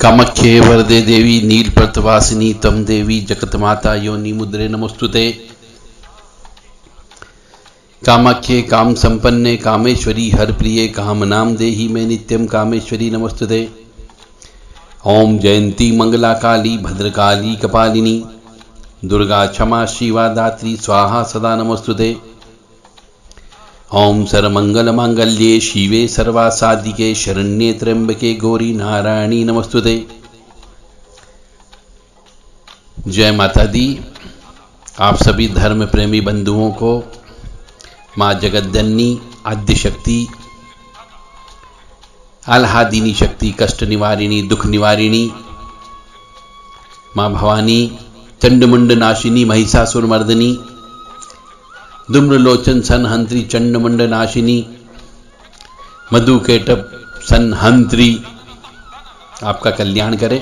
कामाख्ये वरदे देवी नीलपर्तवासिनी तम देवी जगतमाता योनि मुद्रे नमोस्तुते। कामाख्ये काम संपन्ने कामेश्वरी हर प्रिये काम नाम देहि में नित्यम कामेश्वरी नमोस्तुते। ओम जयंती मंगला काली भद्रकाली कपालिनी दुर्गा क्षमा शिवा दात्री स्वाहा सदा नमोस्तुते। ओम सर्वमंगल मांगल्ये शिवे सर्वासाधिके शरण्ये त्र्यंबके गौरी नारायणी नमोस्तुते। जय माता दी। आप सभी धर्म प्रेमी बंधुओं को माँ जगतजननी आद्य शक्ति आह्लादिनी शक्ति कष्ट निवारिणी दुख निवारिणी माँ भवानी चंडमुंड नाशिनी महिषासुर मर्दिनी धूम्रलोचन संहंत्री चंडमुंड नाशिनी मधुकेटप संहंत्री आपका कल्याण करे।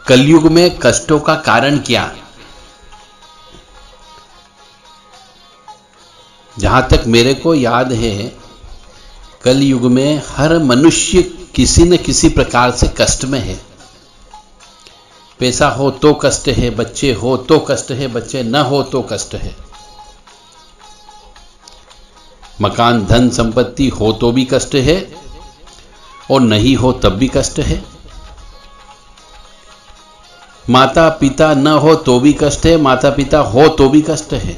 कलयुग में कष्टों का कारण क्या? जहां तक मेरे को याद है, कलयुग में हर मनुष्य किसी न किसी प्रकार से कष्ट में है। पैसा हो तो कष्ट है, बच्चे हो तो कष्ट है, बच्चे न हो तो कष्ट है। मकान धन संपत्ति हो तो भी कष्ट है और नहीं हो तब भी कष्ट है। माता पिता न हो तो भी कष्ट है, माता पिता हो तो भी कष्ट है।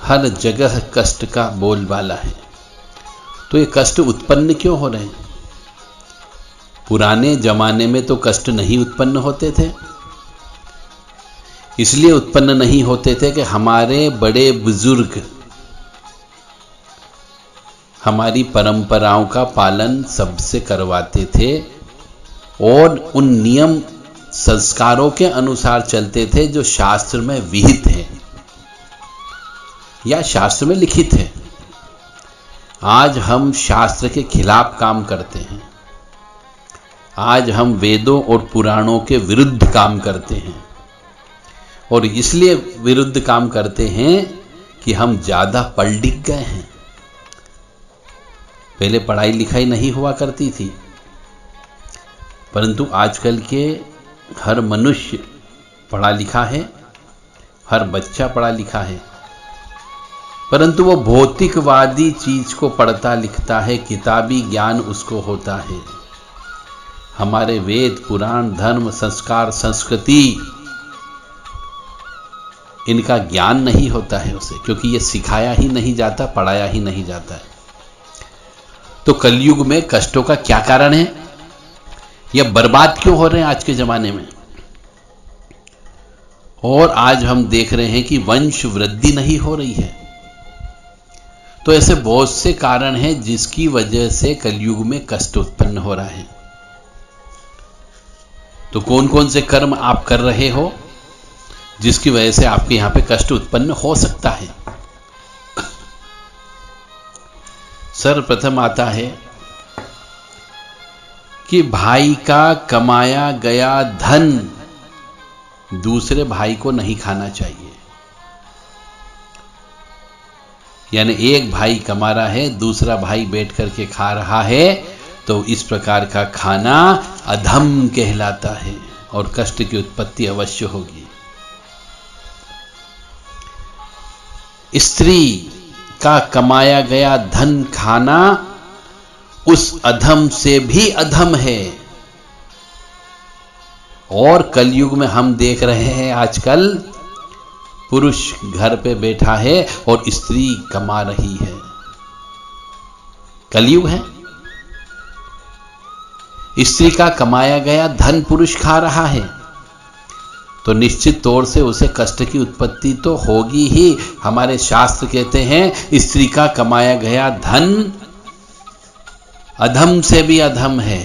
हर जगह कष्ट का बोलबाला है। तो ये कष्ट उत्पन्न क्यों हो रहे हैं? पुराने जमाने में तो कष्ट नहीं उत्पन्न होते थे। इसलिए उत्पन्न नहीं होते थे कि हमारे बड़े बुजुर्ग हमारी परंपराओं का पालन सबसे करवाते थे और उन नियम संस्कारों के अनुसार चलते थे जो शास्त्र में विहित है या शास्त्र में लिखित है। आज हम शास्त्र के खिलाफ काम करते हैं। आज हम वेदों और पुराणों के विरुद्ध काम करते हैं और इसलिए विरुद्ध काम करते हैं कि हम ज्यादा पढ़ लिख गए हैं। पहले पढ़ाई लिखाई नहीं हुआ करती थी, परंतु आजकल के हर मनुष्य पढ़ा लिखा है, हर बच्चा पढ़ा लिखा है, परंतु वो भौतिकवादी चीज को पढ़ता लिखता है, किताबी ज्ञान उसको होता है। हमारे वेद पुराण धर्म संस्कार संस्कृति इनका ज्ञान नहीं होता है उसे, क्योंकि ये सिखाया ही नहीं जाता, पढ़ाया ही नहीं जाता है। तो कलयुग में कष्टों का क्या कारण है? यह बर्बाद क्यों हो रहे हैं आज के जमाने में? और आज हम देख रहे हैं कि वंश वृद्धि नहीं हो रही है। तो ऐसे बहुत से कारण हैं जिसकी वजह से कलयुग में कष्ट उत्पन्न हो रहा है। तो कौन कौन से कर्म आप कर रहे हो जिसकी वजह से आपके यहां पे कष्ट उत्पन्न हो सकता है? सर्वप्रथम आता है कि भाई का कमाया गया धन दूसरे भाई को नहीं खाना चाहिए। यानी एक भाई कमा रहा है, दूसरा भाई बैठ करके खा रहा है, तो इस प्रकार का खाना अधम कहलाता है और कष्ट की उत्पत्ति अवश्य होगी। स्त्री का कमाया गया धन खाना उस अधम से भी अधम है। और कलयुग में हम देख रहे हैं आजकल पुरुष घर पे बैठा है और स्त्री कमा रही है। कलयुग है। स्त्री का कमाया गया धन पुरुष खा रहा है तो निश्चित तौर से उसे कष्ट की उत्पत्ति तो होगी ही। हमारे शास्त्र कहते हैं स्त्री का कमाया गया धन अधम से भी अधम है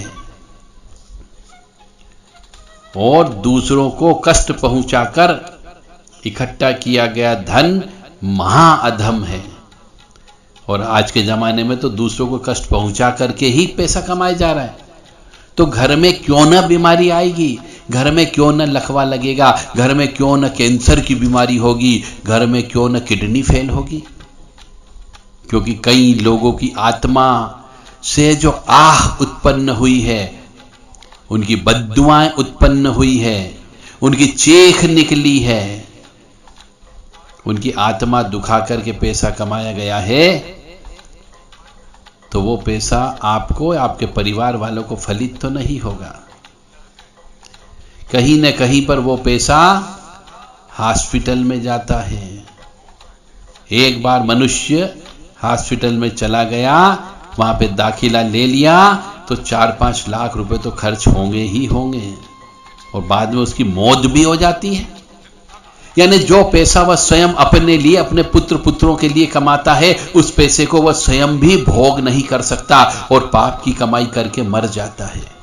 और दूसरों को कष्ट पहुंचाकर इकट्ठा किया गया धन महाअधम है। और आज के जमाने में तो दूसरों को कष्ट पहुंचा करके ही पैसा कमाया जा रहा है। तो घर में क्यों ना बीमारी आएगी, घर में क्यों न लकवा लगेगा, घर में क्यों न कैंसर की बीमारी होगी, घर में क्यों न किडनी फेल होगी। क्योंकि कई लोगों की आत्मा से जो आह उत्पन्न हुई है, उनकी बद्दुआएं उत्पन्न हुई है, उनकी चीख निकली है, उनकी आत्मा दुखा करके पैसा कमाया गया है, तो वो पैसा आपको, आपके परिवार वालों को फलित तो नहीं होगा। कहीं न कहीं पर वो पैसा हॉस्पिटल में जाता है। एक बार मनुष्य हॉस्पिटल में चला गया, वहां पे दाखिला ले लिया, तो 4-5 लाख रुपए तो खर्च होंगे ही होंगे, और बाद में उसकी मौत भी हो जाती है। यानी जो पैसा वह स्वयं अपने लिए, अपने पुत्र पुत्रों के लिए कमाता है, उस पैसे को वह स्वयं भी भोग नहीं कर सकता और पाप की कमाई करके मर जाता है।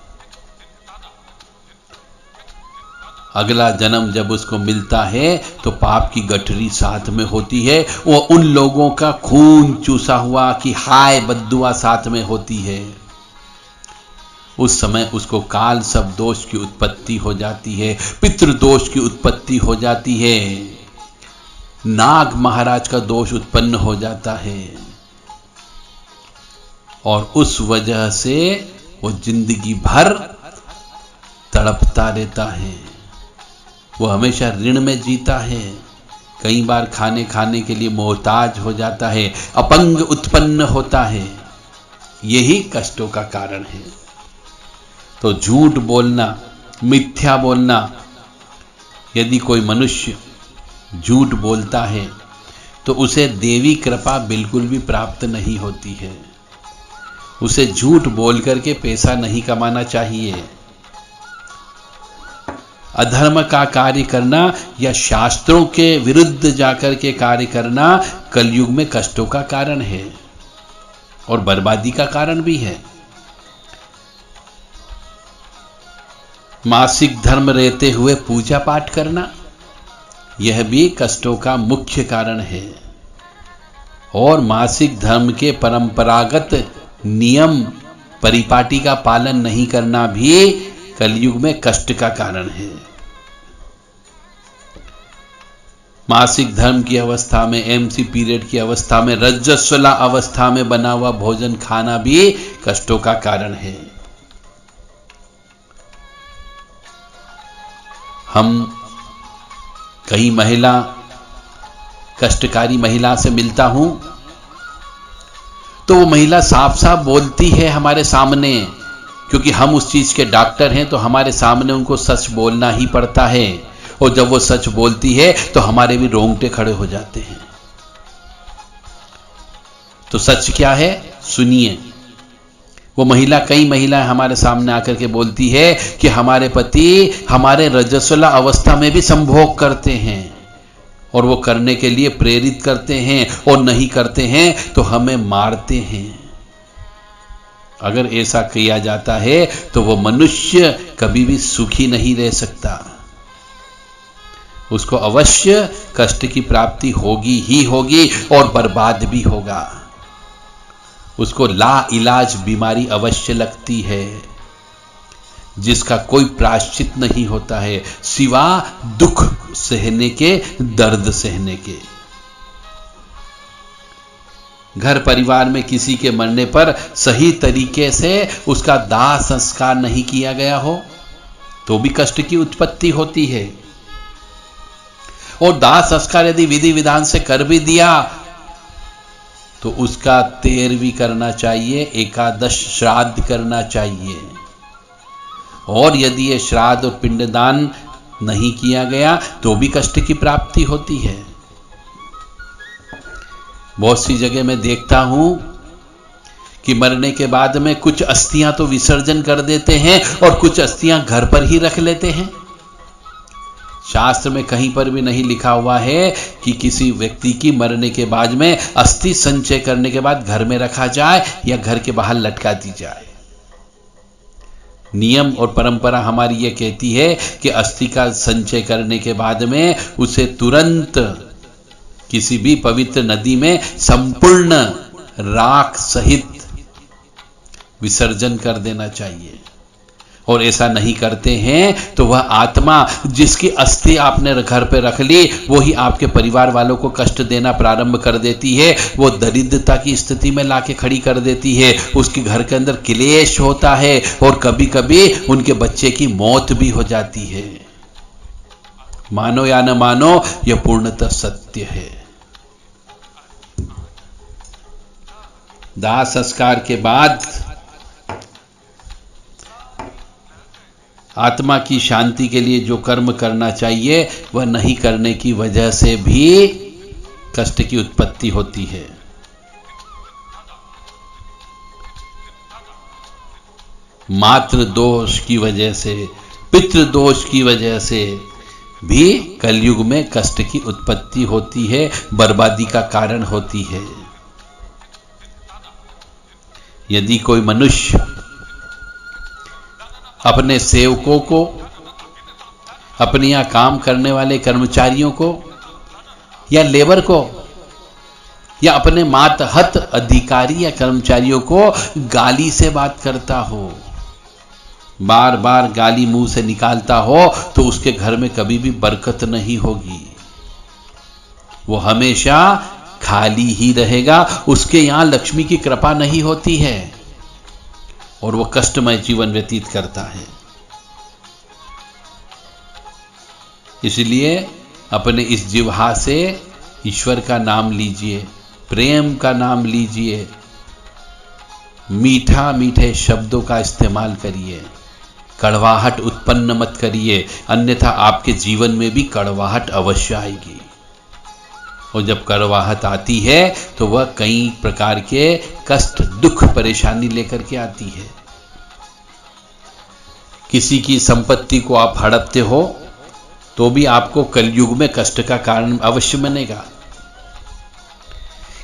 अगला जन्म जब उसको मिलता है तो पाप की गठरी साथ में होती है, वो उन लोगों का खून चूसा हुआ कि हाय बद्दुआ साथ में होती है। उस समय उसको काल सब दोष की उत्पत्ति हो जाती है, पितृदोष की उत्पत्ति हो जाती है, नाग महाराज का दोष उत्पन्न हो जाता है, और उस वजह से वो जिंदगी भर तड़पता रहता है। वो हमेशा ऋण में जीता है, कई बार खाने के लिए मोहताज हो जाता है, अपंग उत्पन्न होता है। यही कष्टों का कारण है। तो झूठ बोलना, मिथ्या बोलना, यदि कोई मनुष्य झूठ बोलता है तो उसे देवी कृपा बिल्कुल भी प्राप्त नहीं होती है। उसे झूठ बोल करके पैसा नहीं कमाना चाहिए। अधर्म का कार्य करना या शास्त्रों के विरुद्ध जाकर के कार्य करना कलयुग में कष्टों का कारण है और बर्बादी का कारण भी है। मासिक धर्म रहते हुए पूजा पाठ करना, यह भी कष्टों का मुख्य कारण है। और मासिक धर्म के परंपरागत नियम परिपाटी का पालन नहीं करना भी कलयुग में कष्ट का कारण है। मासिक धर्म की अवस्था में, एमसी पीरियड की अवस्था में, रजस्वला अवस्था में बना हुआ भोजन खाना भी कष्टों का कारण है। हम कहीं महिला, कष्टकारी महिला से मिलता हूं तो वो महिला साफ साफ बोलती है हमारे सामने, क्योंकि हम उस चीज के डॉक्टर हैं तो हमारे सामने उनको सच बोलना ही पड़ता है। और जब वो सच बोलती है तो हमारे भी रोंगटे खड़े हो जाते हैं। तो सच क्या है, सुनिए। वो महिला, कई महिलाएं हमारे सामने आकर के बोलती है कि हमारे पति हमारे रजस्वला अवस्था में भी संभोग करते हैं और वो करने के लिए प्रेरित करते हैं, और नहीं करते हैं तो हमें मारते हैं। अगर ऐसा किया जाता है तो वो मनुष्य कभी भी सुखी नहीं रह सकता। उसको अवश्य कष्ट की प्राप्ति होगी ही होगी और बर्बाद भी होगा। उसको ला इलाज बीमारी अवश्य लगती है, जिसका कोई प्रायश्चित नहीं होता है सिवा दुख सहने के, दर्द सहने के। घर परिवार में किसी के मरने पर सही तरीके से उसका दाह संस्कार नहीं किया गया हो तो भी कष्ट की उत्पत्ति होती है। और दाह संस्कार यदि विधि विधान से कर भी दिया तो उसका 13वीं करना चाहिए, एकादश श्राद्ध करना चाहिए। और यदि ये श्राद्ध और पिंडदान नहीं किया गया तो भी कष्ट की प्राप्ति होती है। बहुत सी जगह मैं देखता हूं कि मरने के बाद में कुछ अस्थियां तो विसर्जन कर देते हैं और कुछ अस्थियां घर पर ही रख लेते हैं। शास्त्र में कहीं पर भी नहीं लिखा हुआ है कि किसी व्यक्ति की मरने के बाद में अस्थि संचय करने के बाद घर में रखा जाए या घर के बाहर लटका दी जाए। नियम और परंपरा हमारी ये कहती है कि अस्थि का संचय करने के बाद में उसे तुरंत किसी भी पवित्र नदी में संपूर्ण राख सहित विसर्जन कर देना चाहिए। और ऐसा नहीं करते हैं तो वह आत्मा जिसकी अस्थि आपने घर पे रख ली वही आपके परिवार वालों को कष्ट देना प्रारंभ कर देती है। वो दरिद्रता की स्थिति में लाके खड़ी कर देती है। उसके घर के अंदर क्लेश होता है और कभी कभी उनके बच्चे की मौत भी हो जाती है। मानो या न मानो, यह पूर्णतः सत्य है। दाह संस्कार के बाद आत्मा की शांति के लिए जो कर्म करना चाहिए वह नहीं करने की वजह से भी कष्ट की उत्पत्ति होती है। मातृ दोष की वजह से, पितृ दोष की वजह से भी कलयुग में कष्ट की उत्पत्ति होती है, बर्बादी का कारण होती है। यदि कोई मनुष्य अपने सेवकों को, अपने यहां काम करने वाले कर्मचारियों को या लेबर को या अपने मातहत अधिकारी या कर्मचारियों को गाली से बात करता हो, बार बार गाली मुंह से निकालता हो, तो उसके घर में कभी भी बरकत नहीं होगी। वो हमेशा खाली ही रहेगा। उसके यहां लक्ष्मी की कृपा नहीं होती है और वो कष्टमय जीवन व्यतीत करता है। इसलिए अपने इस जिह्वा से ईश्वर का नाम लीजिए, प्रेम का नाम लीजिए, मीठा मीठे शब्दों का इस्तेमाल करिए, कड़वाहट उत्पन्न मत करिए, अन्यथा आपके जीवन में भी कड़वाहट अवश्य आएगी। और जब कड़वाहट आती है तो वह कई प्रकार के कष्ट, दुख, परेशानी लेकर के आती है। किसी की संपत्ति को आप हड़पते हो तो भी आपको कलयुग में कष्ट का कारण अवश्य बनेगा।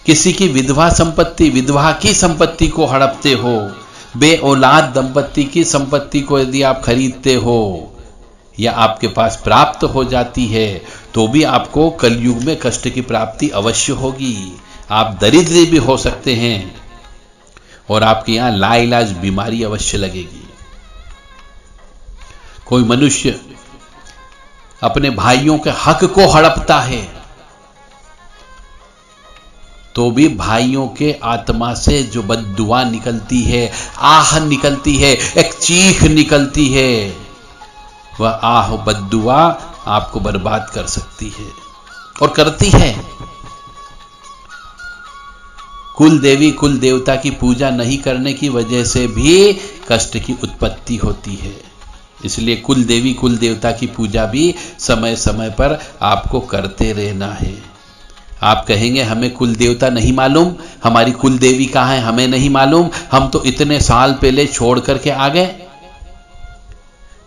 किसी की विधवा की संपत्ति को हड़पते हो, बे औलाद दंपत्ति की संपत्ति को यदि आप खरीदते हो या आपके पास प्राप्त हो जाती है तो भी आपको कलयुग में कष्ट की प्राप्ति अवश्य होगी। आप दरिद्र भी हो सकते हैं और आपके यहां लाइलाज बीमारी अवश्य लगेगी। कोई मनुष्य अपने भाइयों के हक को हड़पता है तो भी भाइयों के आत्मा से जो बद्दुआ निकलती है, आह निकलती है, एक चीख निकलती है, वह आह बद्दुआ आपको बर्बाद कर सकती है और करती है। कुल देवी कुल देवता की पूजा नहीं करने की वजह से भी कष्ट की उत्पत्ति होती है। इसलिए कुल देवी कुल देवता की पूजा भी समय समय पर आपको करते रहना है। आप कहेंगे हमें कुल देवता नहीं मालूम, हमारी कुल देवी कहाँ है हमें नहीं मालूम, हम तो इतने साल पहले छोड़ करके आ गए।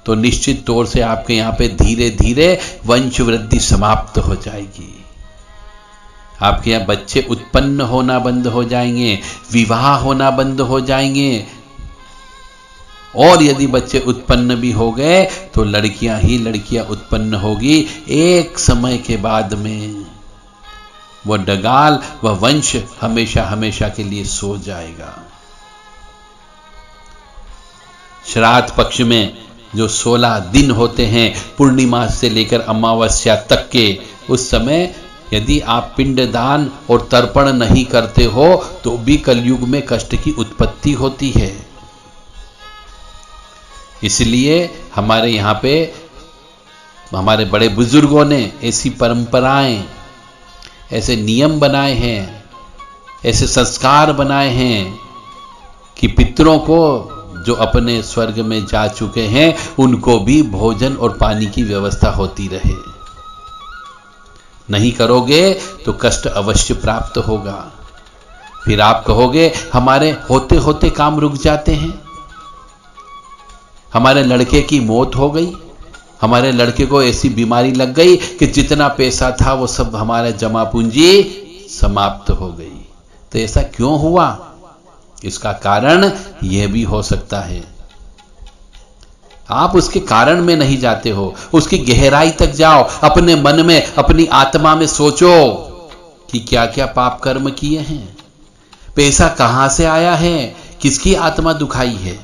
तो निश्चित तौर से आपके यहां पे धीरे धीरे वंश वृद्धि समाप्त हो जाएगी। आपके यहां बच्चे उत्पन्न होना बंद हो जाएंगे, विवाह होना बंद हो जाएंगे, और यदि बच्चे उत्पन्न भी हो गए तो लड़कियां ही लड़कियां उत्पन्न होगी। एक समय के बाद में वह डगाल, वह वंश हमेशा हमेशा के लिए सो जाएगा। श्राद्ध पक्ष में जो 16 दिन होते हैं, पूर्णिमा से लेकर अमावस्या तक के, उस समय यदि आप पिंडदान और तर्पण नहीं करते हो तो भी कलयुग में कष्ट की उत्पत्ति होती है। इसलिए हमारे यहाँ पे हमारे बड़े बुजुर्गों ने ऐसी परंपराएं, ऐसे नियम बनाए हैं, ऐसे संस्कार बनाए हैं कि पितरों को जो अपने स्वर्ग में जा चुके हैं उनको भी भोजन और पानी की व्यवस्था होती रहे। नहीं करोगे तो कष्ट अवश्य प्राप्त होगा। फिर आप कहोगे हमारे होते होते काम रुक जाते हैं, हमारे लड़के की मौत हो गई, हमारे लड़के को ऐसी बीमारी लग गई कि जितना पैसा था वो सब हमारे जमा पूंजी समाप्त हो गई। तो ऐसा क्यों हुआ? इसका कारण यह भी हो सकता है। आप उसके कारण में नहीं जाते हो, उसकी गहराई तक जाओ, अपने मन में, अपनी आत्मा में सोचो कि क्या क्या पाप कर्म किए हैं, पैसा कहां से आया है, किसकी आत्मा दुखाई है।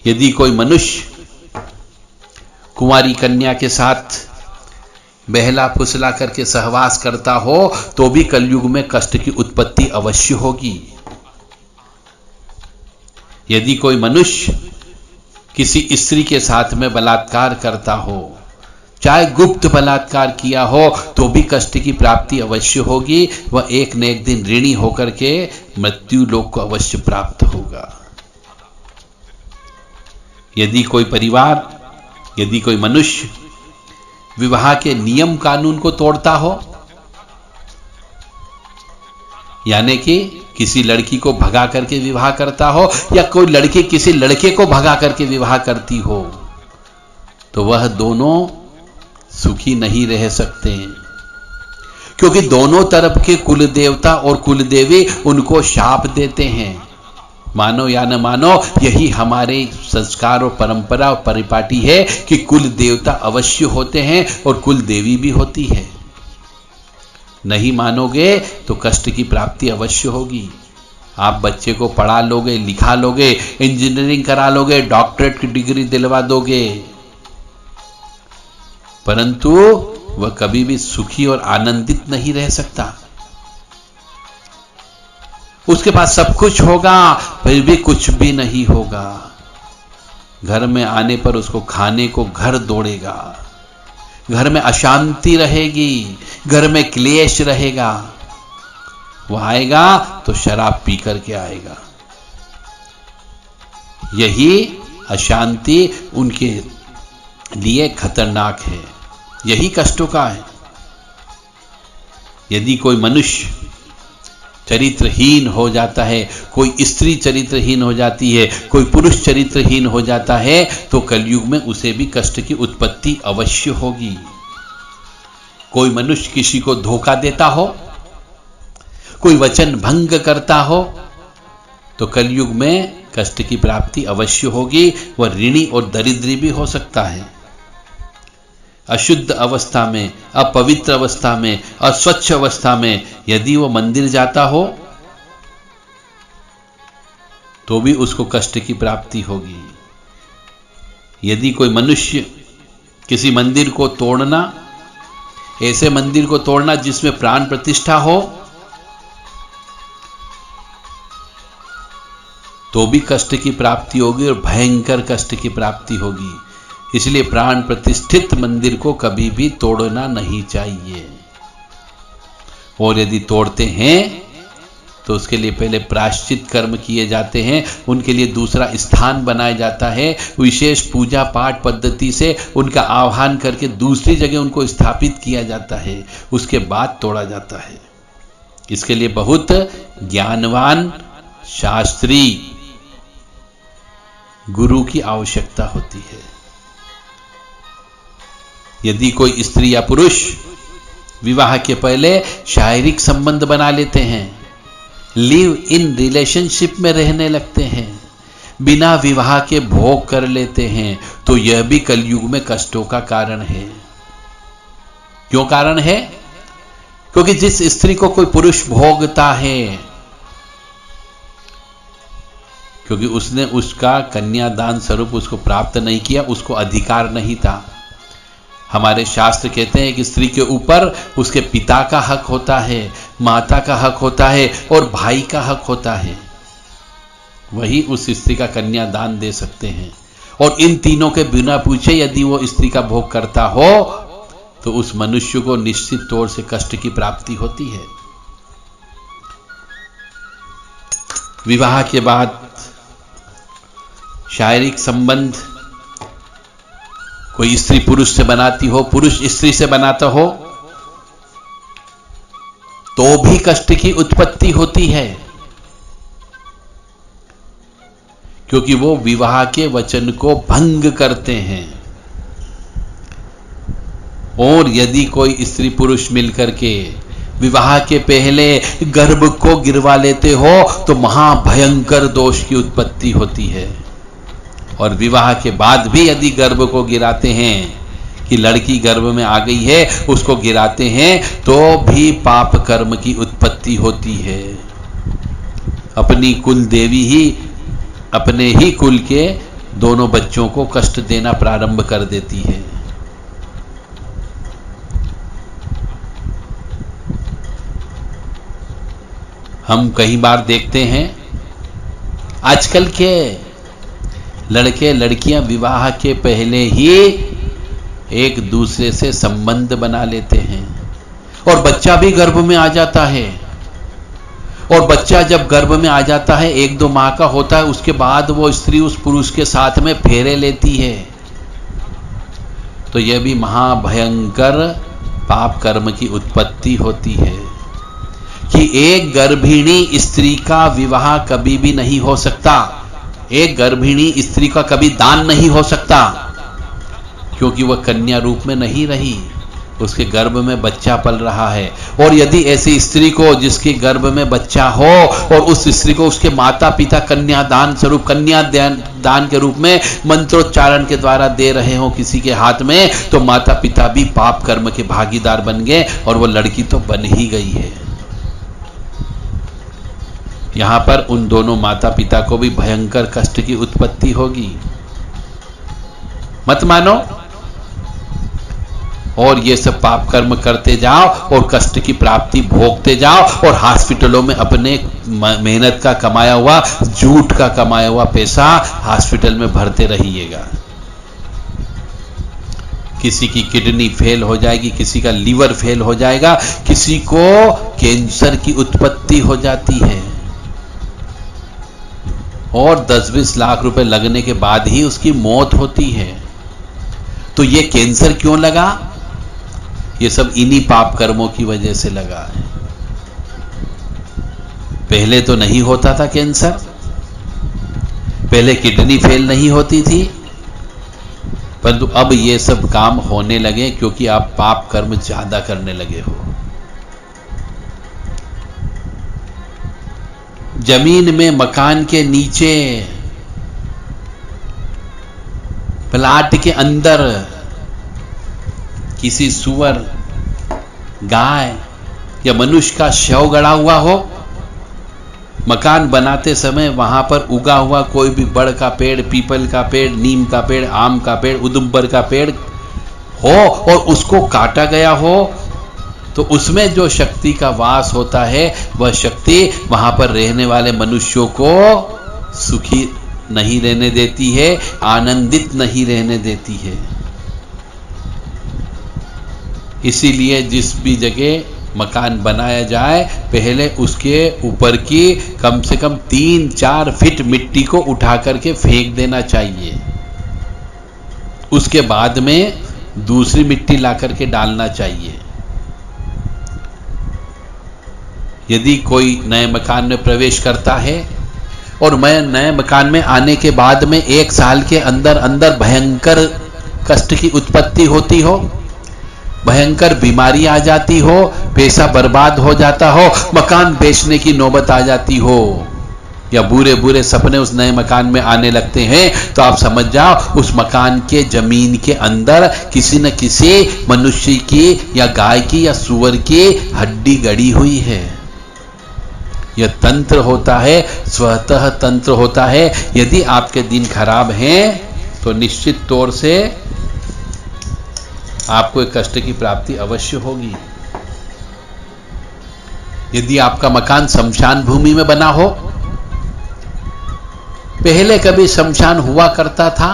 यदि कोई मनुष्य कुंवारी कन्या के साथ बहला फुसला करके सहवास करता हो तो भी कलयुग में कष्ट की उत्पत्ति अवश्य होगी। यदि कोई मनुष्य किसी स्त्री के साथ में बलात्कार करता हो, चाहे गुप्त बलात्कार किया हो, तो भी कष्ट की प्राप्ति अवश्य होगी। वह एक न एक दिन ऋणी होकर के मृत्यु लोक को अवश्य प्राप्त होगा। यदि कोई परिवार, यदि कोई मनुष्य विवाह के नियम कानून को तोड़ता हो, यानी कि किसी लड़की को भगा करके विवाह करता हो या कोई लड़की किसी लड़के को भगा करके विवाह करती हो, तो वह दोनों सुखी नहीं रह सकते, क्योंकि दोनों तरफ के कुल देवता और कुल देवी उनको शाप देते हैं। मानो या न मानो, यही हमारे संस्कार और परंपरा और परिपाटी है कि कुल देवता अवश्य होते हैं और कुल देवी भी होती है। नहीं मानोगे तो कष्ट की प्राप्ति अवश्य होगी। आप बच्चे को पढ़ा लोगे, लिखा लोगे, इंजीनियरिंग करा लोगे, डॉक्टरेट की डिग्री दिलवा दोगे, परंतु वह कभी भी सुखी और आनंदित नहीं रह सकता। उसके पास सब कुछ होगा फिर भी कुछ भी नहीं होगा। घर में आने पर उसको खाने को घर दौड़ेगा, घर में अशांति रहेगी, घर में क्लेश रहेगा। वो आएगा तो शराब पी करके आएगा। यही अशांति उनके लिए खतरनाक है, यही कष्टों का है। यदि कोई मनुष्य चरित्रहीन हो जाता है, कोई स्त्री चरित्रहीन हो जाती है, कोई पुरुष चरित्रहीन हो जाता है, तो कलयुग में उसे भी कष्ट की उत्पत्ति अवश्य होगी। कोई मनुष्य किसी को धोखा देता हो, कोई वचन भंग करता हो, तो कलयुग में कष्ट की प्राप्ति अवश्य होगी। वह ऋणी और दरिद्री भी हो सकता है। अशुद्ध अवस्था में, अपवित्र अवस्था में, अस्वच्छ अवस्था में यदि वो मंदिर जाता हो तो भी उसको कष्ट की प्राप्ति होगी। यदि कोई मनुष्य किसी मंदिर को तोड़ना, ऐसे मंदिर को तोड़ना जिसमें प्राण प्रतिष्ठा हो, तो भी कष्ट की प्राप्ति होगी और भयंकर कष्ट की प्राप्ति होगी। इसलिए प्राण प्रतिष्ठित मंदिर को कभी भी तोड़ना नहीं चाहिए। और यदि तोड़ते हैं तो उसके लिए पहले प्रायश्चित कर्म किए जाते हैं, उनके लिए दूसरा स्थान बनाया जाता है, विशेष पूजा पाठ पद्धति से उनका आह्वान करके दूसरी जगह उनको स्थापित किया जाता है, उसके बाद तोड़ा जाता है। इसके लिए बहुत ज्ञानवान शास्त्री गुरु की आवश्यकता होती है। यदि कोई स्त्री या पुरुष विवाह के पहले शारीरिक संबंध बना लेते हैं, लिव इन रिलेशनशिप में रहने लगते हैं, बिना विवाह के भोग कर लेते हैं, तो यह भी कलयुग में कष्टों का कारण है। क्यों कारण है? क्योंकि जिस स्त्री को कोई पुरुष भोगता है, क्योंकि उसने उसका कन्यादान स्वरूप उसको प्राप्त नहीं किया, उसको अधिकार नहीं था। हमारे शास्त्र कहते हैं कि स्त्री के ऊपर उसके पिता का हक होता है, माता का हक होता है और भाई का हक होता है। वही उस स्त्री का कन्यादान दे सकते हैं। और इन तीनों के बिना पूछे यदि वो स्त्री का भोग करता हो तो उस मनुष्य को निश्चित तौर से कष्ट की प्राप्ति होती है। विवाह के बाद शारीरिक संबंध कोई स्त्री पुरुष से बनाती हो, पुरुष स्त्री से बनाता हो, तो भी कष्ट की उत्पत्ति होती है, क्योंकि वो विवाह के वचन को भंग करते हैं। और यदि कोई स्त्री पुरुष मिलकर के विवाह के पहले गर्भ को गिरवा लेते हो तो महाभयंकर दोष की उत्पत्ति होती है। और विवाह के बाद भी यदि गर्भ को गिराते हैं कि लड़की गर्भ में आ गई है, उसको गिराते हैं, तो भी पाप कर्म की उत्पत्ति होती है। अपनी कुल देवी ही अपने ही कुल के दोनों बच्चों को कष्ट देना प्रारंभ कर देती है। हम कई बार देखते हैं आजकल के लड़के लड़कियां विवाह के पहले ही एक दूसरे से संबंध बना लेते हैं और बच्चा भी गर्भ में आ जाता है। और बच्चा जब गर्भ में आ जाता है 1-2 माह का होता है, उसके बाद वो स्त्री उस पुरुष के साथ में फेरे लेती है। तो यह भी महाभयंकर पाप कर्म की उत्पत्ति होती है कि एक गर्भिणी स्त्री का विवाह कभी भी नहीं हो सकता, एक गर्भिणी स्त्री का कभी दान नहीं हो सकता, क्योंकि वह कन्या रूप में नहीं रही, उसके गर्भ में बच्चा पल रहा है। और यदि ऐसी स्त्री को जिसके गर्भ में बच्चा हो और उस स्त्री को उसके माता पिता कन्यादान स्वरूप कन्यादान के रूप में मंत्रोच्चारण के द्वारा दे रहे हो किसी के हाथ में, तो माता पिता भी पाप कर्म के भागीदार बन गए और वो लड़की तो बन ही गई है। यहां पर उन दोनों माता पिता को भी भयंकर कष्ट की उत्पत्ति होगी, मत मानो। और ये सब पाप कर्म करते जाओ और कष्ट की प्राप्ति भोगते जाओ और हॉस्पिटलों में अपने मेहनत का कमाया हुआ, झूठ का कमाया हुआ पैसा हॉस्पिटल में भरते रहिएगा। किसी की किडनी फेल हो जाएगी, किसी का लीवर फेल हो जाएगा, किसी को कैंसर की उत्पत्ति हो जाती है और 10-20 लाख रुपए लगने के बाद ही उसकी मौत होती है। तो ये कैंसर क्यों लगा? ये सब इन्हीं पाप कर्मों की वजह से लगा है। पहले तो नहीं होता था कैंसर, पहले किडनी फेल नहीं होती थी, परंतु अब ये सब काम होने लगे क्योंकि आप पाप कर्म ज्यादा करने लगे हो। जमीन में मकान के नीचे, प्लाट के अंदर किसी सुअर, गाय या मनुष्य का शव गड़ा हुआ हो, मकान बनाते समय वहां पर उगा हुआ कोई भी बड़ का पेड़, पीपल का पेड़, नीम का पेड़, आम का पेड़, उदुम्बर का पेड़ हो और उसको काटा गया हो, तो उसमें जो शक्ति का वास होता है वह शक्ति वहां पर रहने वाले मनुष्यों को सुखी नहीं रहने देती है, आनंदित नहीं रहने देती है। इसीलिए जिस भी जगह मकान बनाया जाए पहले उसके ऊपर की कम से कम 3-4 फीट मिट्टी को उठा करके फेंक देना चाहिए, उसके बाद में दूसरी मिट्टी ला करके डालना चाहिए। यदि कोई नए मकान में प्रवेश करता है और मैं नए मकान में आने के बाद में 1 साल के अंदर अंदर भयंकर कष्ट की उत्पत्ति होती हो, भयंकर बीमारी आ जाती हो, पैसा बर्बाद हो जाता हो, मकान बेचने की नौबत आ जाती हो या बुरे बुरे सपने उस नए मकान में आने लगते हैं, तो आप समझ जाओ उस मकान के जमीन के अंदर किसी न किसी मनुष्य की या गाय की या सुअर की हड्डी गड़ी हुई है। यह तंत्र होता है, स्वतः तंत्र होता है। यदि आपके दिन खराब हैं तो निश्चित तौर से आपको एक कष्ट की प्राप्ति अवश्य होगी। यदि आपका मकान शमशान भूमि में बना हो, पहले कभी शमशान हुआ करता था,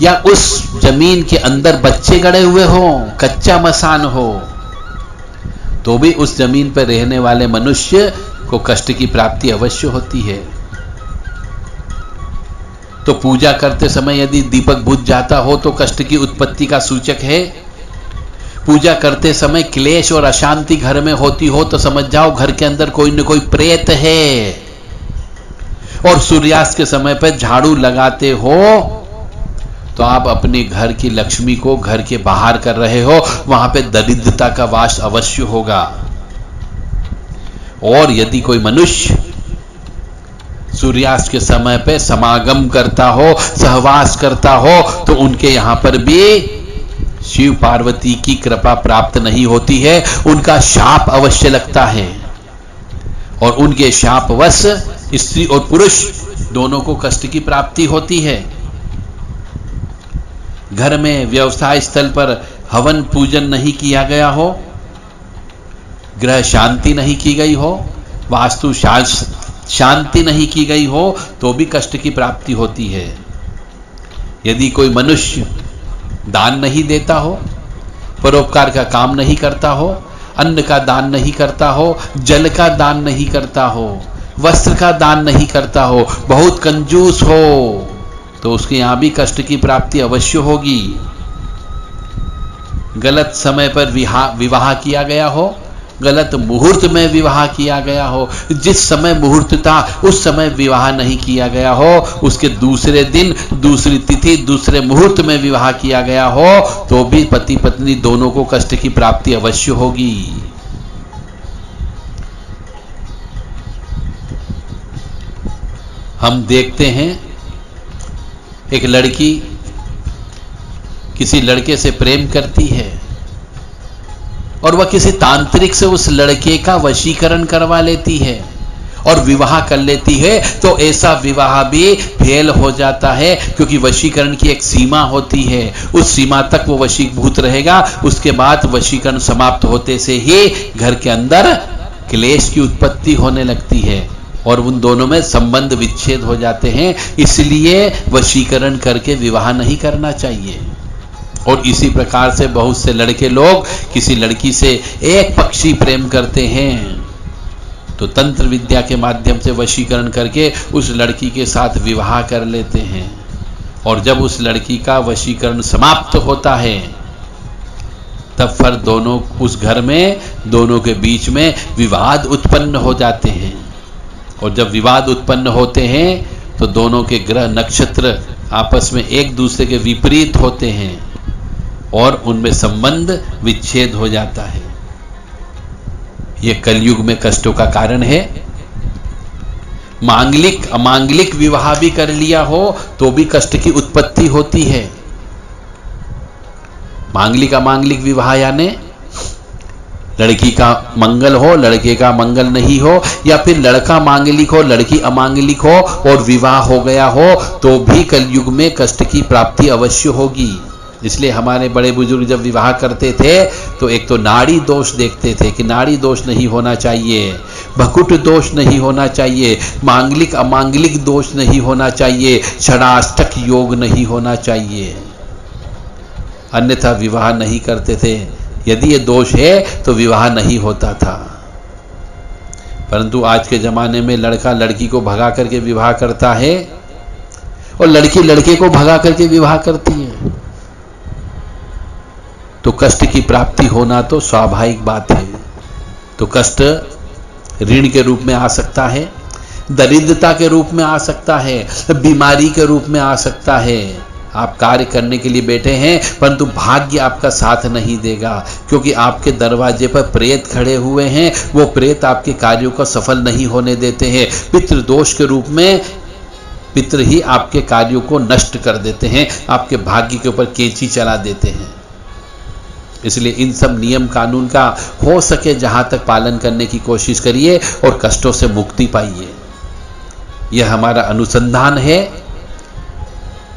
या उस जमीन के अंदर बच्चे गड़े हुए हो, कच्चा मसान हो, तो भी उस जमीन पर रहने वाले मनुष्य को कष्ट की प्राप्ति अवश्य होती है। तो पूजा करते समय यदि दीपक बुझ जाता हो तो कष्ट की उत्पत्ति का सूचक है। पूजा करते समय क्लेश और अशांति घर में होती हो तो समझ जाओ घर के अंदर कोई न कोई प्रेत है। और सूर्यास्त के समय पर झाड़ू लगाते हो तो आप अपने घर की लक्ष्मी को घर के बाहर कर रहे हो, वहां पे दरिद्रता का वास अवश्य होगा। और यदि कोई मनुष्य सूर्यास्त के समय पे समागम करता हो, सहवास करता हो, तो उनके यहां पर भी शिव पार्वती की कृपा प्राप्त नहीं होती है, उनका शाप अवश्य लगता है। और उनके शापवश स्त्री और पुरुष दोनों को कष्ट की प्राप्ति होती है। घर में व्यवसाय स्थल पर हवन पूजन नहीं किया गया हो, ग्रह शांति नहीं की गई हो, वास्तु शांति नहीं की गई हो, तो भी कष्ट की प्राप्ति होती है। यदि कोई मनुष्य दान नहीं देता हो, परोपकार का काम नहीं करता हो, अन्न का दान नहीं करता हो, जल का दान नहीं करता हो, वस्त्र का दान नहीं करता हो, बहुत कंजूस हो, तो उसके यहां भी कष्ट की प्राप्ति अवश्य होगी। गलत समय पर विवाह किया गया हो, गलत मुहूर्त में विवाह किया गया हो, जिस समय मुहूर्त था उस समय विवाह नहीं किया गया हो, उसके दूसरे दिन, दूसरी तिथि, दूसरे मुहूर्त में विवाह किया गया हो, तो भी पति पत्नी दोनों को कष्ट की प्राप्ति अवश्य होगी। हम देखते हैं एक लड़की किसी लड़के से प्रेम करती है और वह किसी तांत्रिक से उस लड़के का वशीकरण करवा लेती है और विवाह कर लेती है, तो ऐसा विवाह भी फेल हो जाता है, क्योंकि वशीकरण की एक सीमा होती है, उस सीमा तक वो वशीभूत रहेगा। उसके बाद वशीकरण समाप्त होते से ही घर के अंदर क्लेश की उत्पत्ति होने लगती है और उन दोनों में संबंध विच्छेद हो जाते हैं। इसलिए वशीकरण करके विवाह नहीं करना चाहिए। और इसी प्रकार से बहुत से लड़के लोग किसी लड़की से एक पक्षी प्रेम करते हैं, तो तंत्र विद्या के माध्यम से वशीकरण करके उस लड़की के साथ विवाह कर लेते हैं। और जब उस लड़की का वशीकरण समाप्त होता है, तब फिर दोनों उस घर में दोनों के बीच में विवाद उत्पन्न हो जाते हैं। और जब विवाद उत्पन्न होते हैं तो दोनों के ग्रह नक्षत्र आपस में एक दूसरे के विपरीत होते हैं और उनमें संबंध विच्छेद हो जाता है। यह कलयुग में कष्टों का कारण है। मांगलिक अमांगलिक विवाह भी कर लिया हो तो भी कष्ट की उत्पत्ति होती है। मांगलिक अमांगलिक विवाह यानी लड़की का मंगल हो, लड़के का मंगल नहीं हो, या फिर लड़का मांगलिक हो, लड़की अमांगलिक हो और विवाह हो गया हो, तो भी कलयुग में कष्ट की प्राप्ति अवश्य होगी। इसलिए हमारे बड़े बुजुर्ग जब विवाह करते थे तो एक तो नाड़ी दोष देखते थे कि नाड़ी दोष नहीं होना चाहिए, भकुट दोष नहीं होना चाहिए, मांगलिक अमांगलिक दोष नहीं होना चाहिए, षडाष्टक योग नहीं होना चाहिए, अन्यथा विवाह नहीं करते थे। यदि ये दोष है तो विवाह नहीं होता था। परंतु आज के जमाने में लड़का लड़की को भगा करके विवाह करता है और लड़की लड़के को भगा करके विवाह करती है, तो कष्ट की प्राप्ति होना तो स्वाभाविक बात है। तो कष्ट ऋण के रूप में आ सकता है, दरिद्रता के रूप में आ सकता है, बीमारी के रूप में आ सकता है। आप कार्य करने के लिए बैठे हैं परंतु भाग्य आपका साथ नहीं देगा, क्योंकि आपके दरवाजे पर प्रेत खड़े हुए हैं, वो प्रेत आपके कार्यों को सफल नहीं होने देते हैं। पितृ दोष के रूप में पितृ ही आपके कार्यों को नष्ट कर देते हैं, आपके भाग्य के ऊपर कैंची चला देते हैं। इसलिए इन सब नियम कानून का हो सके जहां तक पालन करने की कोशिश करिए और कष्टों से मुक्ति पाइए। यह हमारा अनुसंधान है।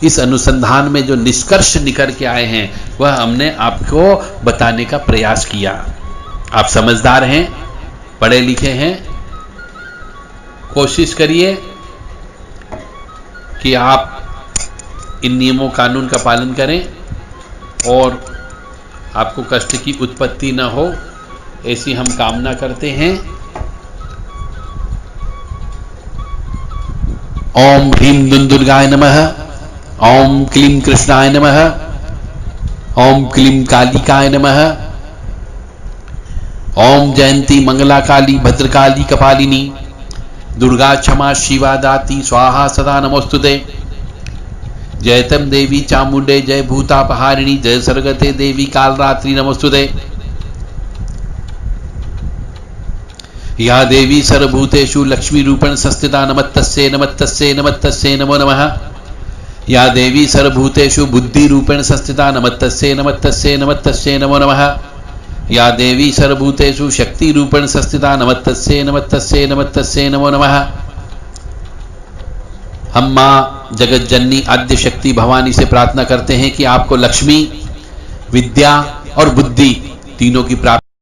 इस अनुसंधान में जो निष्कर्ष निकल के आए हैं वह हमने आपको बताने का प्रयास किया। आप समझदार हैं, पढ़े लिखे हैं, कोशिश करिए कि आप इन नियमों कानून का पालन करें और आपको कष्ट की उत्पत्ति न हो, ऐसी हम कामना करते हैं। ओम ह्रीं दुर्गाय नमः, ओम क्लीं कृष्णाय नमः, ओम क्लीं कालिकाय नमः, ओम जयंती मंगला काली भद्रकाली कपालिनी दुर्गा क्षमा शिवा दाती स्वाहा सदा नमोस्तुते। जयतम देवी चामुंडे जय भूतापहारिणी जय सर्गते देवी कालरात्रि नमोस्तुते। या देवी सर्वभूतेषु लक्ष्मी रूपेण संस्थिता नमस्तस्यै नमस्तस्यै नमस्तस्यै नमो नमः। या देवी सर्वभूतेषु बुद्धि रूपेण संस्थिता नमस्तस्यै नमस्तस्यै नमस्तस्यै नमो नमः। या देवी सर्वभूतेषु शक्ति रूपेण संस्थिता नमस्तस्यै नमस्तस्यै नमस्तस्यै नमो नमः। हम माँ जगत जननी आद्य शक्ति भवानी से प्रार्थना करते हैं कि आपको लक्ष्मी, विद्या और बुद्धि तीनों की प्राप्ति